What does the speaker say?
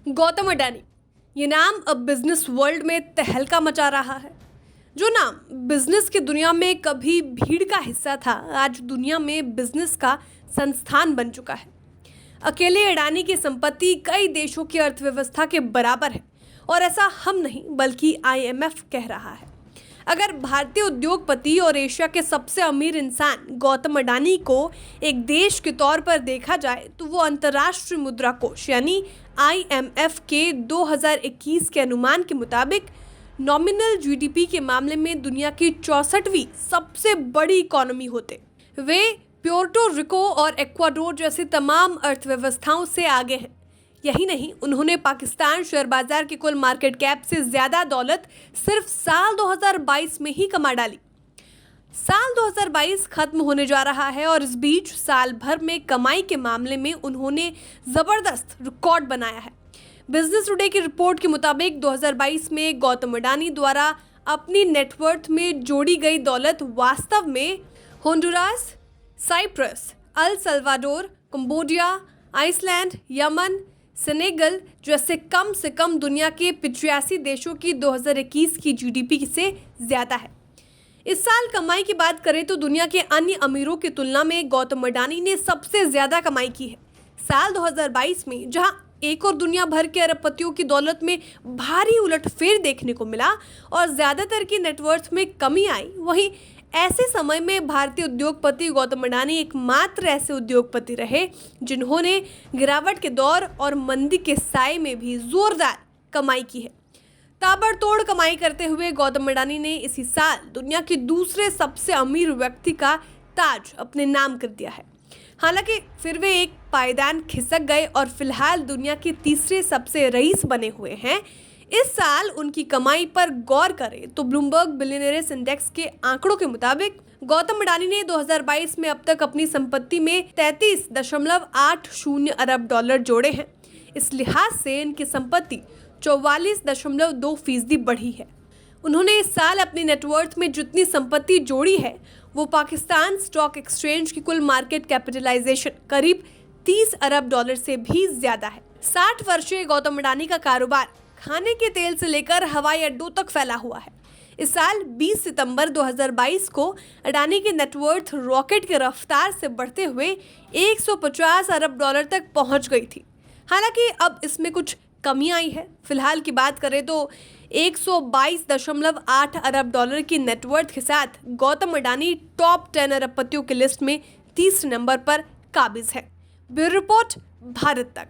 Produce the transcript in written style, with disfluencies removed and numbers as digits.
गौतम अडानी, ये नाम अब बिजनेस वर्ल्ड में तहलका मचा रहा है। जो नाम बिजनेस की दुनिया में कभी भीड़ का हिस्सा था, आज दुनिया में बिजनेस का संस्थान बन चुका है। अकेले अडानी की संपत्ति कई देशों की अर्थव्यवस्था के बराबर है और ऐसा हम नहीं बल्कि IMF कह रहा है। अगर भारतीय उद्योगपति और एशिया के सबसे अमीर इंसान गौतम अडानी को एक देश के तौर पर देखा जाए तो वो अंतर्राष्ट्रीय मुद्रा कोष यानी IMF के 2021 के अनुमान के मुताबिक नॉमिनल GDP के मामले में दुनिया की 64वीं सबसे बड़ी इकोनॉमी होते। वे प्योर्टो रिको और एक्वाडोर जैसी तमाम अर्थव्यवस्थाओं से आगे हैं। यही नहीं, उन्होंने पाकिस्तान शेयर बाजार की कुल मार्केट कैप से ज्यादा दौलत सिर्फ साल 2022 में ही कमा डाली। साल 2022 खत्म होने जा रहा है और इस बीच साल भर में कमाई के मामले में उन्होंने जबरदस्त रिकॉर्ड बनाया है। बिजनेस टुडे की रिपोर्ट के मुताबिक 2022 में गौतम अडानी द्वारा अपनी नेटवर्थ में जोड़ी गई दौलत वास्तव में Honduras, Cyprus, El Salvador, Cambodia, Iceland, Yemen, Senegal जैसे कम से कम दुनिया के 85 देशों की 2021 की GDP से ज़्यादा है। इस साल कमाई की बात करें तो दुनिया के अन्य अमीरों की तुलना में गौतम अडानी ने सबसे ज़्यादा कमाई की है। साल 2022 में जहां एक और दुनिया भर के अरबपतियों की दौलत में भारी उलटफेर देखने को मिला और ज़्यादातर की नेटवर्थ में कमी आई, वहीं ऐसे समय में भारतीय उद्योगपति गौतम अडानी एकमात्र ऐसे उद्योगपति रहे जिन्होंने गिरावट के दौर और मंदी के साए में भी जोरदार कमाई की है। ताबड़तोड़ कमाई करते हुए गौतम अडानी ने इसी साल दुनिया के दूसरे सबसे अमीर व्यक्ति का ताज अपने नाम कर दिया है। हालांकि फिर वे एक पायदान खिसक गए और फिलहाल दुनिया के तीसरे सबसे रईस बने हुए हैं। इस साल उनकी कमाई पर गौर करें तो ब्लूमबर्ग बिलियनियर्स इंडेक्स के आंकड़ों के मुताबिक गौतम अडानी ने 2022 में अब तक अपनी संपत्ति में 33.80 अरब डॉलर जोड़े हैं। इस लिहाज से इनकी संपत्ति 44.2% बढ़ी है। उन्होंने इस साल अपनी नेटवर्थ में जितनी संपत्ति जोड़ी है वो पाकिस्तान स्टॉक एक्सचेंज की कुल मार्केट कैपिटलाइजेशन करीब 30 अरब डॉलर से भी ज्यादा है। 60 वर्षीय गौतम अडानी का कारोबार खाने के तेल से लेकर हवाई अड्डों तक फैला हुआ है। इस साल 20 सितंबर 2022 को अडानी की नेटवर्थ रॉकेट की रफ्तार से बढ़ते हुए 150 अरब डॉलर तक पहुंच गई थी। हालांकि अब इसमें कुछ कमी आई है। फिलहाल की बात करें तो 122.8 अरब डॉलर की नेटवर्थ के साथ गौतम अडानी टॉप 10 अरबपतियों की लिस्ट में तीसरे नंबर पर काबिज है। ब्यूरो रिपोर्ट, भारत तक।